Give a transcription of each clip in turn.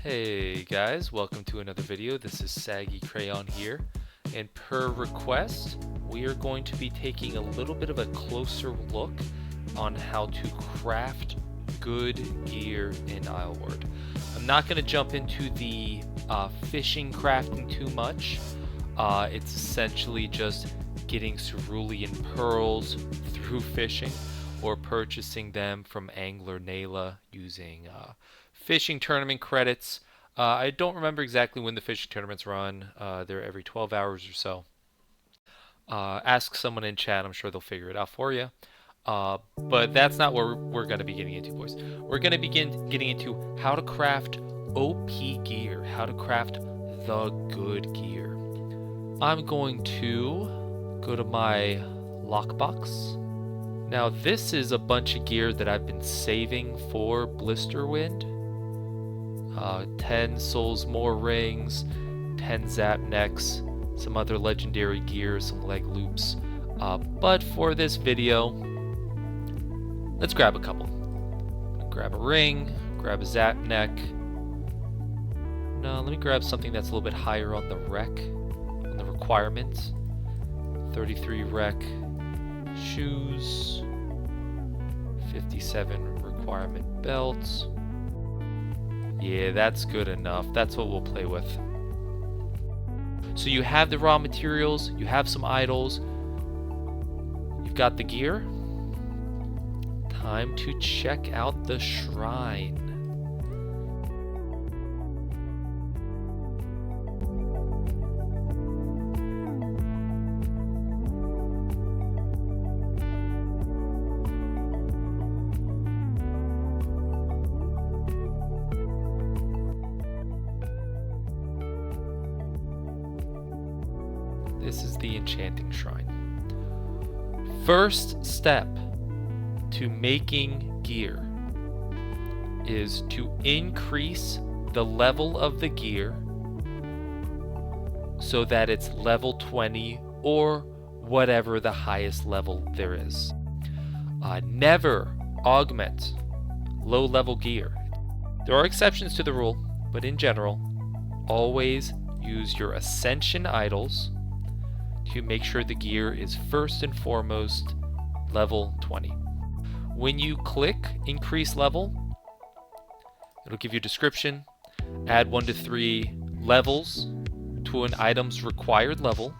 Hey guys, welcome to another video. This is Saggy Crayon here, and per request we are going to be taking a little bit of a closer look on how to craft good gear in Isleward. I'm not going to jump into the fishing crafting too much. It's essentially just getting cerulean pearls through fishing or purchasing them from Angler Nayla using fishing tournament credits. I don't remember exactly when the fishing tournaments run. They're every 12 hours or so. Ask someone in chat. I'm sure they'll figure it out for you. But that's not what we're going to be getting into, boys. We're going to begin getting into how to craft OP gear, how to craft the good gear. I'm going to go to my lockbox. Now this is a bunch of gear that I've been saving for Blisterwind. 10 Souls More rings, 10 Zap Necks, some other legendary gear, some leg loops. But for this video, let's grab a couple. Grab a ring, grab a Zap Neck. No, let me grab something that's a little bit higher on the on the requirements. 33 rec shoes, 57 requirement belts. Yeah, that's good enough. That's what we'll play with. So you have the raw materials, you have some idols, you've got the gear. Time to check out the shrine. This is the enchanting shrine. First step to making gear is to increase the level of the gear so that it's level 20 or whatever the highest level there is. Never augment low level gear. There are exceptions to the rule, but in general, always use your Ascendant Idols to make sure the gear is first and foremost level 20. When you click increase level, it'll give you a description, add 1 to 3 levels to an item's required level.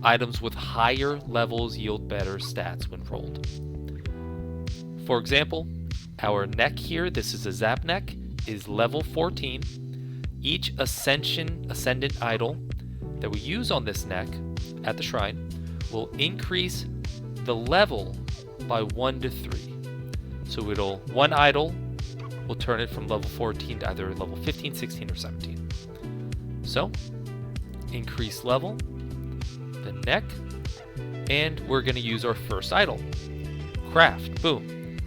Items with higher levels yield better stats when rolled. For example, our neck here, this is a Zap Neck, is level 14. Each Ascendant Idol that we use on this neck at the shrine will increase the level by 1 to 3. So one idol will turn it from level 14 to either level 15, 16, or 17. So, increase level, the neck, and we're going to use our first idol. Craft, boom.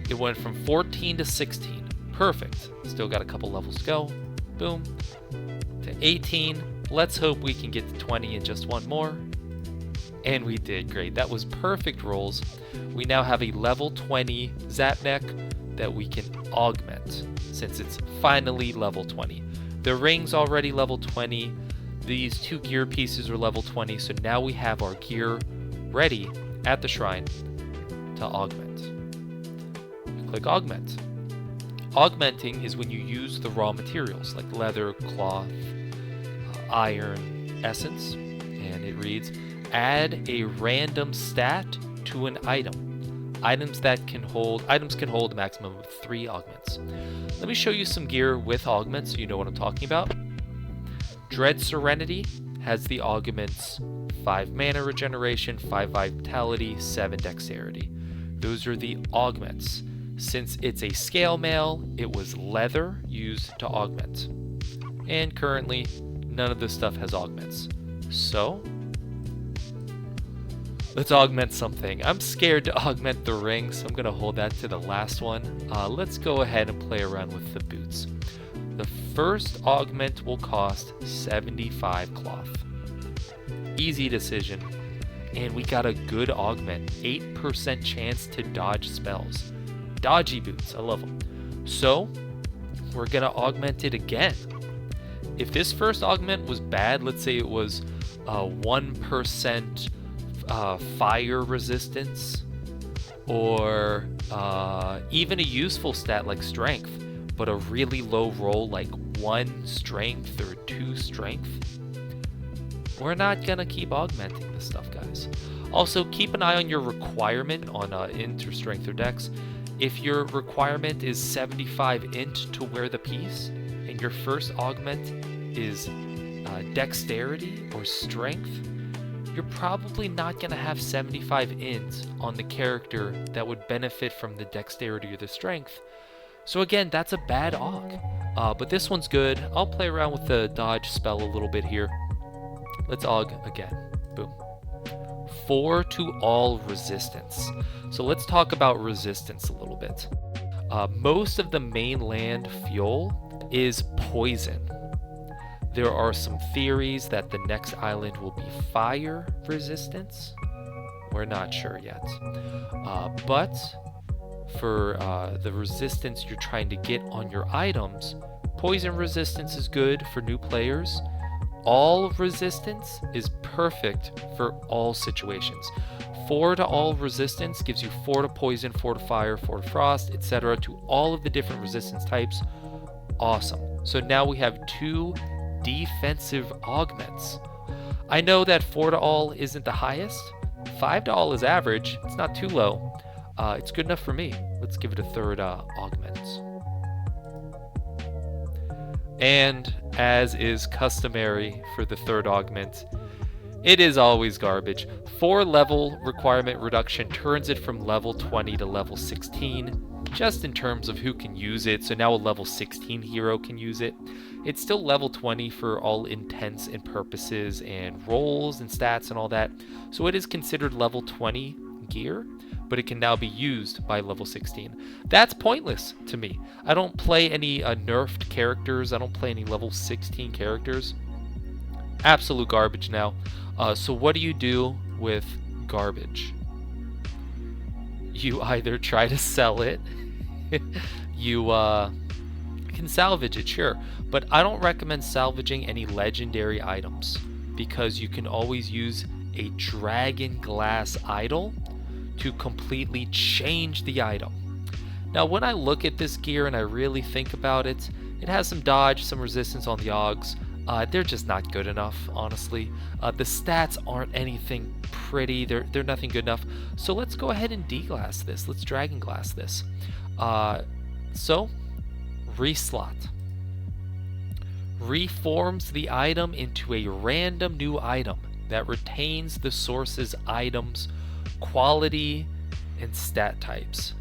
It went from 14 to 16. Perfect. Still got a couple levels to go. Boom. To 18. Let's hope we can get to 20 in just one more. And we did great. That was perfect rolls. We now have a level 20 Zap Neck that we can augment since it's finally level 20. The ring's already level 20. These 2 gear pieces are level 20. So now we have our gear ready at the shrine to augment. Click augment. Augmenting is when you use the raw materials like leather, cloth, iron, essence, and it reads, add a random stat to an item. Items can hold a maximum of 3 augments. Let me show you some gear with augments so you know what I'm talking about. Dread Serenity has the augments 5 mana regeneration, 5 vitality, 7 dexterity. Those are the augments. Since it's a scale mail, it was leather used to augment. And currently, none of this stuff has augments. So, let's augment something. I'm scared to augment the ring, so I'm going to hold that to the last one. Let's go ahead and play around with the boots. The first augment will cost 75 cloth. Easy decision. And we got a good augment. 8% chance to dodge spells. Dodgy boots, I love them. So, we're gonna augment it again. If this first augment was bad, let's say it was 1% fire resistance, or even a useful stat like strength, but a really low roll like 1 strength or 2 strength, we're not gonna keep augmenting this stuff, guys. Also, keep an eye on your requirement on int or strength or dex. If your requirement is 75 int to wear the piece, and your first augment is dexterity or strength, you're probably not going to have 75 int on the character that would benefit from the dexterity or the strength. So again, that's a bad aug. But this one's good. I'll play around with the dodge spell a little bit here. Let's aug again. Boom. 4 to all resistance. So let's talk about resistance a little bit. Most of the mainland fuel is poison. There are some theories that the next island will be fire resistance. We're not sure yet. But for the resistance you're trying to get on your items, poison resistance is good for new players. All resistance is perfect for all situations. 4 to all resistance gives you 4 to poison, 4 to fire, 4 to frost, etc. to all of the different resistance types. Awesome. So now we have 2 defensive augments. I know that 4 to all isn't the highest. 5 to all is average. It's not too low. It's good enough for me. Let's give it a third augment. And as is customary for the third augment, it is always garbage. 4 level requirement reduction turns it from level 20 to level 16, just in terms of who can use it. So now a level 16 hero can use it. It's still level 20 for all intents and purposes and rolls and stats and all that. So it is considered level 20 gear, but it can now be used by level 16. That's pointless to me. I don't play any nerfed characters. I don't play any level 16 characters. Absolute garbage now. So what do you do with garbage? You either try to sell it, you can salvage it, sure, but I don't recommend salvaging any legendary items, because you can always use a dragon glass idol to completely change the item. Now when I look at this gear and I really think about it, it has some dodge, some resistance on the augs. They're just not good enough, honestly. The stats aren't anything pretty. They're nothing good enough. So let's go ahead and deglass this. Let's dragon glass this. So reslot. Reforms the item into a random new item that retains the source's items, quality, and stat types.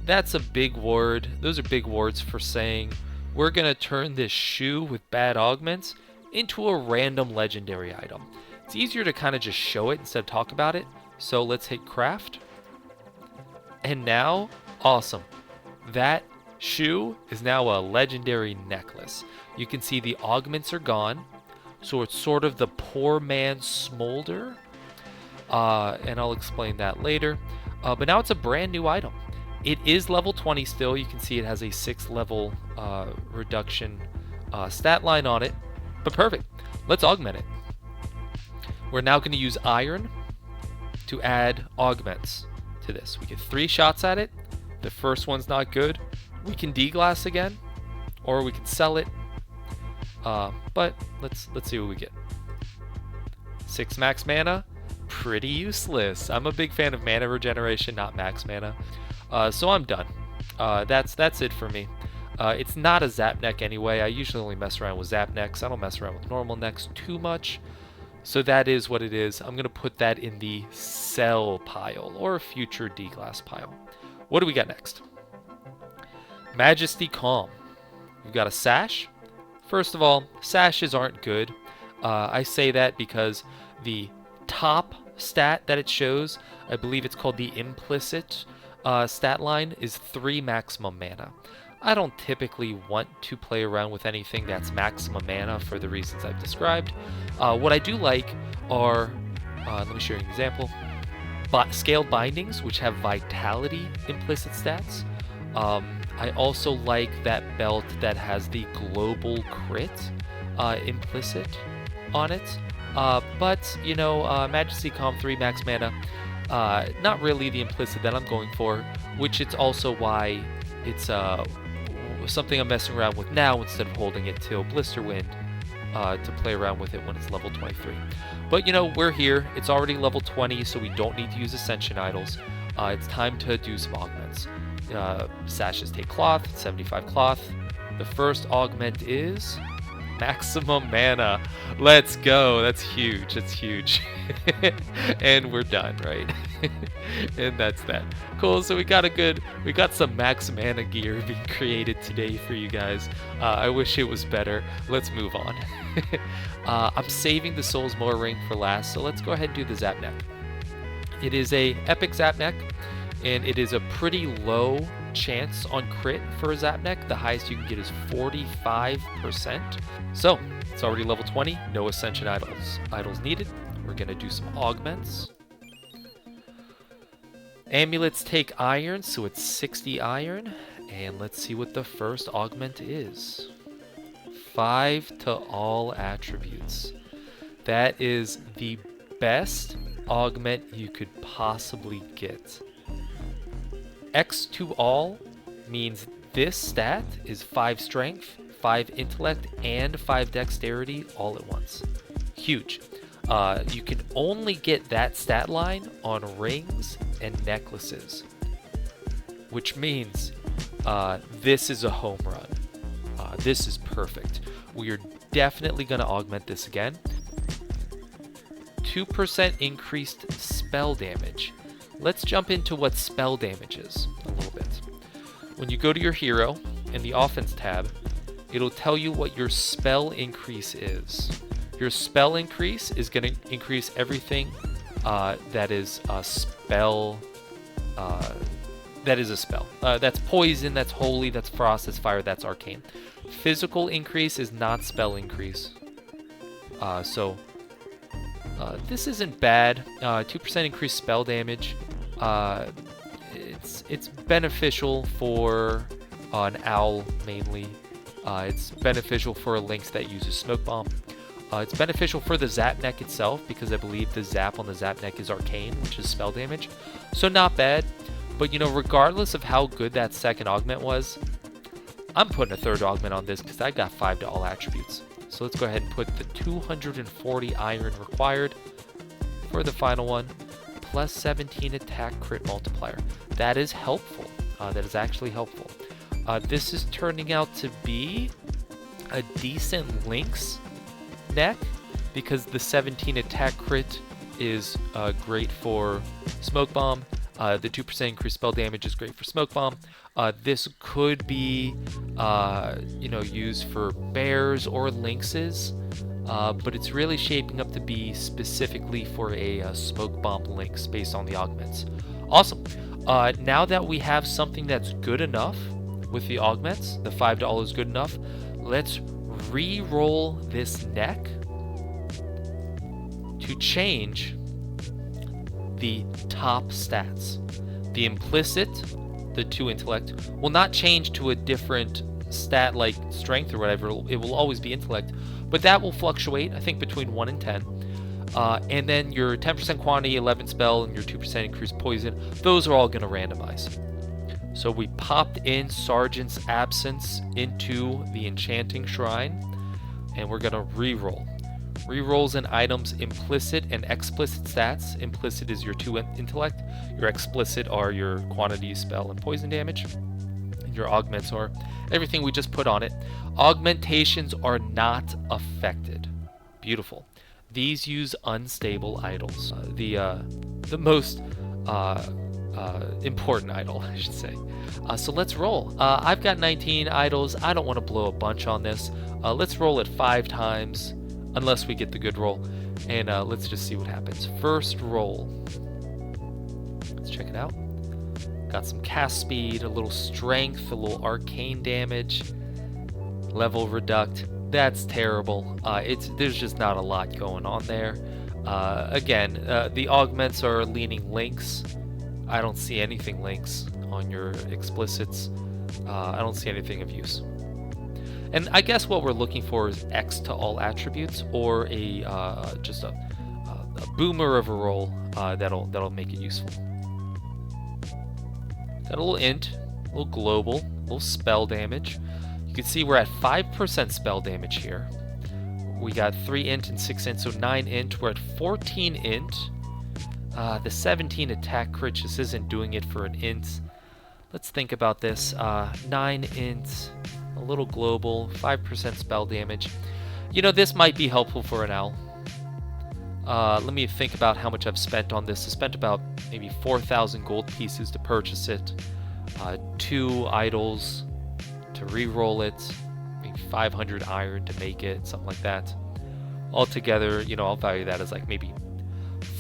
That's a big word. Those are big words for saying we're going to turn this shoe with bad augments into a random legendary item. It's easier to kind of just show it instead of talk about it. So let's hit craft. And now, awesome. That shoe is now a legendary necklace. You can see the augments are gone. So it's sort of the poor man's smolder. And I'll explain that later. But now it's a brand new item. It is level 20 still. You can see it has a 6 level reduction stat line on it. But perfect. Let's augment it. We're now going to use iron to add augments to this. We get 3 shots at it. The first one's not good. We can deglass again, or we can sell it. But let's see what we get. 6 max mana. Pretty useless. I'm a big fan of mana regeneration, not max mana. So I'm done. That's it for me. It's not a Zap Neck anyway. I usually only mess around with Zap Necks. I don't mess around with normal necks too much. So that is what it is. I'm going to put that in the sell pile, or future deglass pile. What do we got next? Majesty Calm. We've got a sash. First of all, sashes aren't good. I say that because the top stat that it shows, I believe it's called the implicit stat line, is 3 maximum mana. I don't typically want to play around with anything that's maximum mana for the reasons I've described. What I do like are, let me show you an example, scaled bindings, which have vitality implicit stats. I also like that belt that has the global crit implicit on it. But, you know, Majesty Com 3 max mana, not really the implicit that I'm going for, which it's also why it's something I'm messing around with now instead of holding it till Blisterwind to play around with it when it's level 23. But, you know, we're here. It's already level 20, so we don't need to use Ascension Idols. It's time to do some augments. Sashes take cloth, 75 cloth. The first augment is maximum mana. Let's go. That's huge. That's huge. And we're done, right? And that's that. Cool. So we got some max mana gear being created today for you guys. I wish it was better. Let's move on. I'm saving the Soul's Moor Ring for last, so let's go ahead and do the Zap Neck. It is a epic Zap Neck, and it is a pretty low chance on crit for a Zap Neck. The highest you can get is 45%. So it's already level 20, no Ascension Idols needed. We're gonna do some augments. Amulets take iron, so it's 60 iron. And let's see what the first augment is. 5 to all attributes. That is the best augment you could possibly get. X to all means this stat is 5 strength, 5 intellect, and 5 dexterity all at once. Huge. You can only get that stat line on rings and necklaces, which means this is a home run. This is perfect. We are definitely going to augment this again. 2% increased spell damage. Let's jump into what spell damage is a little bit. When you go to your hero in the offense tab, it'll tell you what your spell increase is. Your spell increase is going to increase everything that is a spell. That is a spell. That's poison, that's holy, that's frost, that's fire, that's arcane. Physical increase is not spell increase. So this isn't bad. 2% increased spell damage. It's beneficial for an owl mainly. It's beneficial for a lynx that uses smoke bomb. It's beneficial for the Zap Neck itself because I believe the zap on the Zap Neck is arcane, which is spell damage. So not bad. But, you know, regardless of how good that second augment was, I'm putting a third augment on this because I got 5 to all attributes. So let's go ahead and put the 240 iron required for the final one, plus 17 attack crit multiplier. That is helpful. That is actually helpful. This is turning out to be a decent Lynx neck because the 17 attack crit is great for Smoke Bomb. The 2% increased spell damage is great for Smoke Bomb. This could be, used for bears or lynxes, but it's really shaping up to be specifically for a Smoke Bomb lynx based on the augments. Awesome. Now that we have something that's good enough with the augments, the $5 is good enough, let's re-roll this neck to change the top stats. The implicit, the 2 intellect, will not change to a different stat like strength or whatever. It will always be intellect, but that will fluctuate, I think, between 1 and 10. And then your 10% quantity, 11 spell, and your 2% increased poison, those are all going to randomize. So we popped in Sergeant's Absence into the Enchanting Shrine, and we're going to re-roll. Rerolls and items implicit and explicit stats. Implicit is your 2 intellect. Your explicit are your quantity, spell, and poison damage. And your augments are everything we just put on it. Augmentations are not affected. Beautiful. These use unstable idols. The most important idol, I should say. So let's roll. I've got 19 idols. I don't want to blow a bunch on this. Let's roll it 5 times. Unless we get the good roll. And let's just see what happens. First roll. Let's check it out. Got some cast speed, a little strength, a little arcane damage, level reduct. That's terrible. There's just not a lot going on there. Again, the augments are leaning lynx. I don't see anything lynx on your explicits. I don't see anything of use. And I guess what we're looking for is X to all attributes, or a just a boomer of a roll that'll make it useful. Got a little int, a little global, a little spell damage. You can see we're at 5% spell damage here. We got 3 int and 6 int, so 9 int. We're at 14 int. The 17 attack crit just isn't doing it for an int. Let's think about this. 9 int, a little global, 5% spell damage. You know, this might be helpful for an owl. Let me think about how much I've spent on this. I spent about maybe 4,000 gold pieces to purchase it, 2 idols to re-roll it, maybe 500 iron to make it, something like that. Altogether, you know, I'll value that as like maybe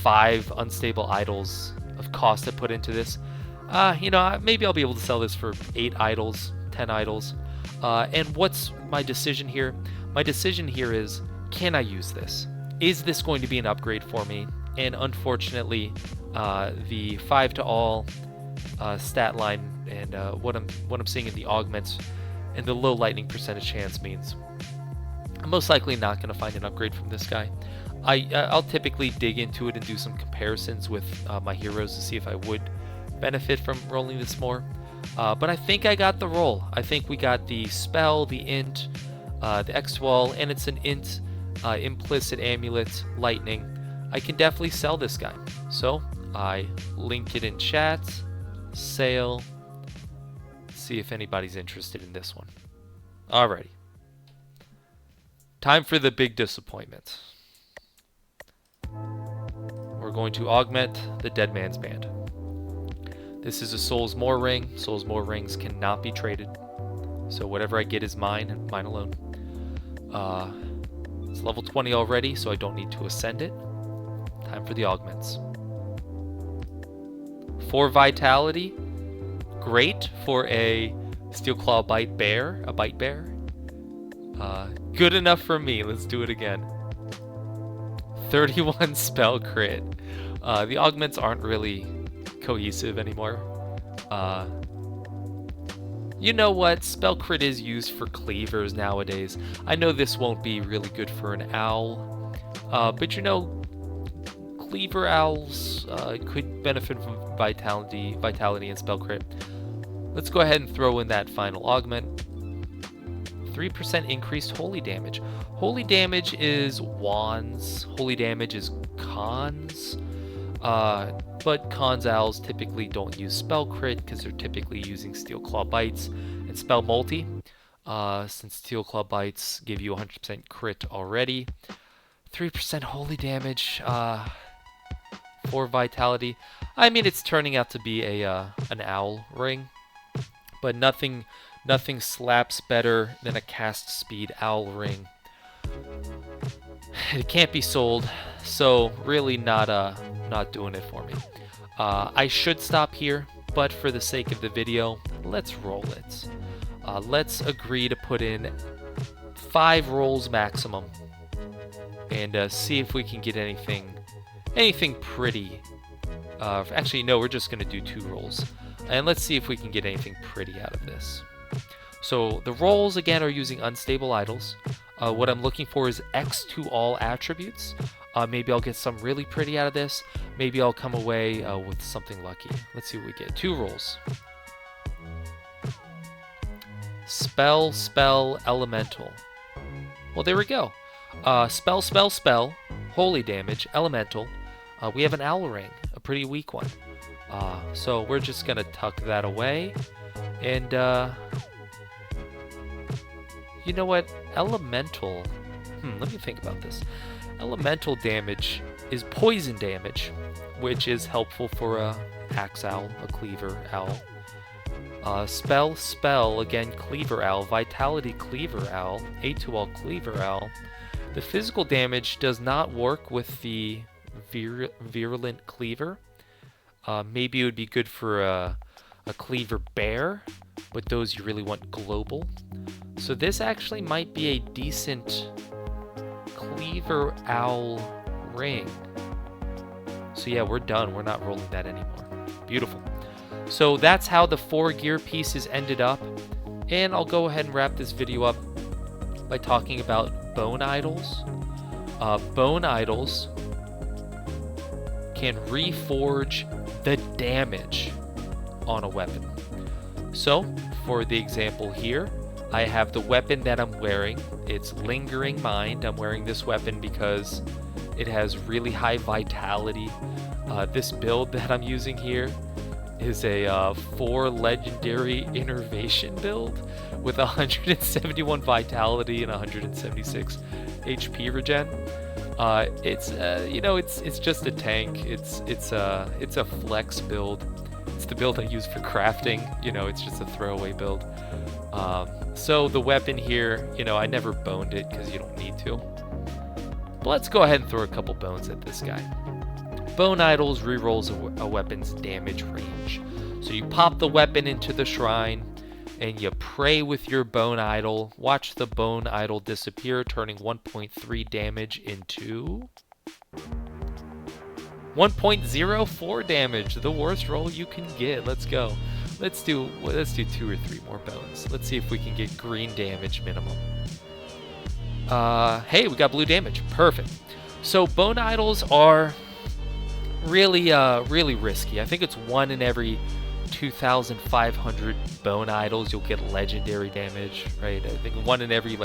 5 unstable idols of cost to put into this. You know, maybe I'll be able to sell this for 8 idols, 10 idols. And what's my decision here? My decision here is, can I use this? Is this going to be an upgrade for me? And unfortunately, the 5 to all stat line and what I'm seeing in the augments and the low lightning percentage chance means I'm most likely not going to find an upgrade from this guy. I'll typically dig into it and do some comparisons with my heroes to see if I would benefit from rolling this more. But I think I got the roll. I think we got the spell, the int, the X-wall, and it's an int implicit amulet lightning. I can definitely sell this guy. So I link it in chat, sale, see if anybody's interested in this one. Alrighty. Time for the big disappointment. We're going to augment the Dead Man's Band. This is a Soul's More ring. Soul's More rings cannot be traded. So whatever I get is mine and mine alone. It's level 20 already, so I don't need to ascend it. Time for the augments. 4 vitality. Great for a Steel Claw Bite Bear, a Bite Bear. Good enough for me. Let's do it again. 31 spell crit. The augments aren't really cohesive anymore. You know what? Spell crit is used for cleavers nowadays. I know this won't be really good for an owl, but you know, cleaver owls could benefit from vitality and spell crit. Let's go ahead and throw in that final augment. 3% increased holy damage. Holy damage is wands. Holy damage is cons. But cons owls typically don't use spell crit because they're typically using Steel Claw Bites and spell multi. Since Steel Claw Bites give you 100% crit already. 3% holy damage. 4 vitality. I mean, it's turning out to be an owl ring, but nothing slaps better than a cast speed owl ring. It can't be sold, so really not doing it for me. I should stop here, but for the sake of the video, let's roll it. Let's agree to put in 5 rolls maximum, and see if we can get anything pretty. Actually, no, we're just gonna do 2 rolls, and let's see if we can get anything pretty out of this. So the rolls again are using unstable idols. What I'm looking for is X to all attributes. Maybe I'll get some really pretty out of this. Maybe I'll come away with something lucky. Let's see what we get. 2 rolls. Spell, elemental. Well, there we go. Spell, holy damage, elemental. We have an owl ring, a pretty weak one. So we're just gonna tuck that away. And you know what? Elemental. Let me think about this. Elemental damage is poison damage, which is helpful for a axe owl, a cleaver owl. Spell, again, cleaver owl. Vitality, cleaver owl. 8 to all cleaver owl. The physical damage does not work with the virulent cleaver. Maybe it would be good for a cleaver bear, but those you really want global. So this actually might be a decent cleaver owl ring. So yeah, we're done. We're not rolling that anymore. Beautiful. So that's how the 4 gear pieces ended up. And I'll go ahead and wrap this video up by talking about bone idols. Bone idols can reforge the damage on a weapon. So for the example here, I have the weapon that I'm wearing. It's Lingering Mind. I'm wearing this weapon because it has really high vitality. This build that I'm using here is a 4 legendary innervation build with 171 vitality and 176 HP regen. It's just a tank. It's a flex build. It's the build I use for crafting. It's just a throwaway build. So the weapon here, I never boned it because you don't need to. But let's go ahead and throw a couple bones at this guy. Bone Idols rerolls a weapon's damage range. So you pop the weapon into the shrine and you pray with your Bone Idol. Watch the Bone Idol disappear, turning 1.3 damage into 1.04 damage. The worst roll you can get. Let's go. Let's do 2 or 3 more bones. Let's see if we can get green damage minimum. Hey, we got blue damage. Perfect. So Bone Idols are really risky. I think it's 1 in every 2,500 Bone Idols you'll get legendary damage, right? I think 1 in every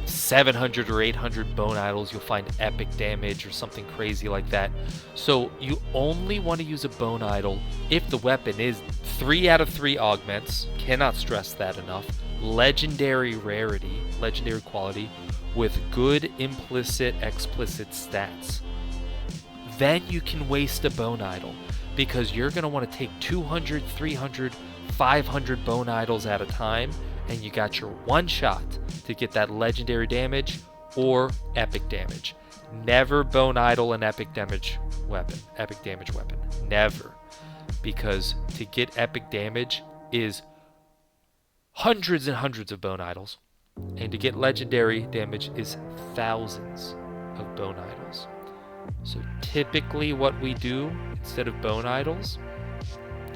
700 or 800 Bone Idols you'll find epic damage or something crazy like that. So you only want to use a Bone Idol if the weapon is 3 out of 3 augments. Cannot stress that enough. Legendary rarity, legendary quality, with good implicit explicit stats. Then you can waste a Bone Idol, because you're going to want to take 200, 300, 500 Bone Idols at a time, and you got your one shot to get that legendary damage or epic damage. Never Bone Idol an epic damage weapon. Never. Because to get epic damage is hundreds and hundreds of Bone Idols, and to get legendary damage is thousands of Bone Idols. So typically what we do instead of Bone Idols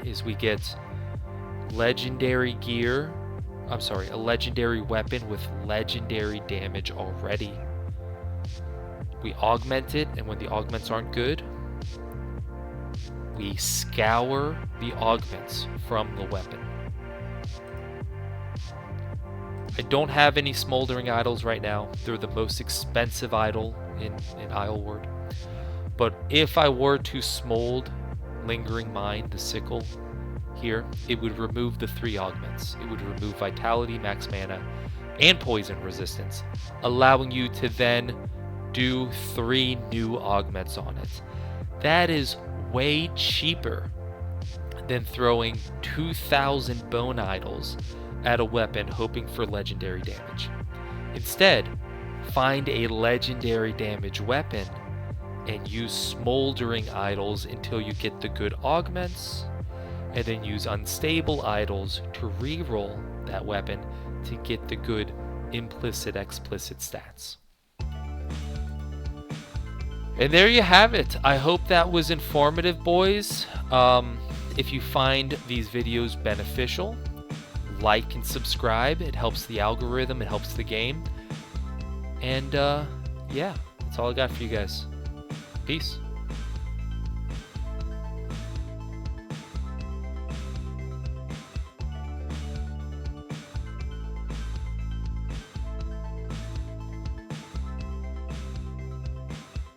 is we get legendary gear. A legendary weapon with legendary damage already. We augment it, and when the augments aren't good, we scour the augments from the weapon. I don't have any Smoldering Idols right now. They're the most expensive idol in Isleward. But if I were to smold Lingering Mind, the sickle here, it would remove the 3 augments. It would remove vitality, max mana, and poison resistance, allowing you to then do 3 new augments on it. That is way cheaper than throwing 2,000 Bone Idols at a weapon hoping for legendary damage. Instead, find a legendary damage weapon and use Smoldering Idols until you get the good augments, and then use Unstable Idols to reroll that weapon to get the good implicit explicit stats. And there you have it. I hope that was informative, boys. If you find these videos beneficial, like and subscribe. It helps the algorithm, it helps the game. And yeah, that's all I got for you guys. Peace.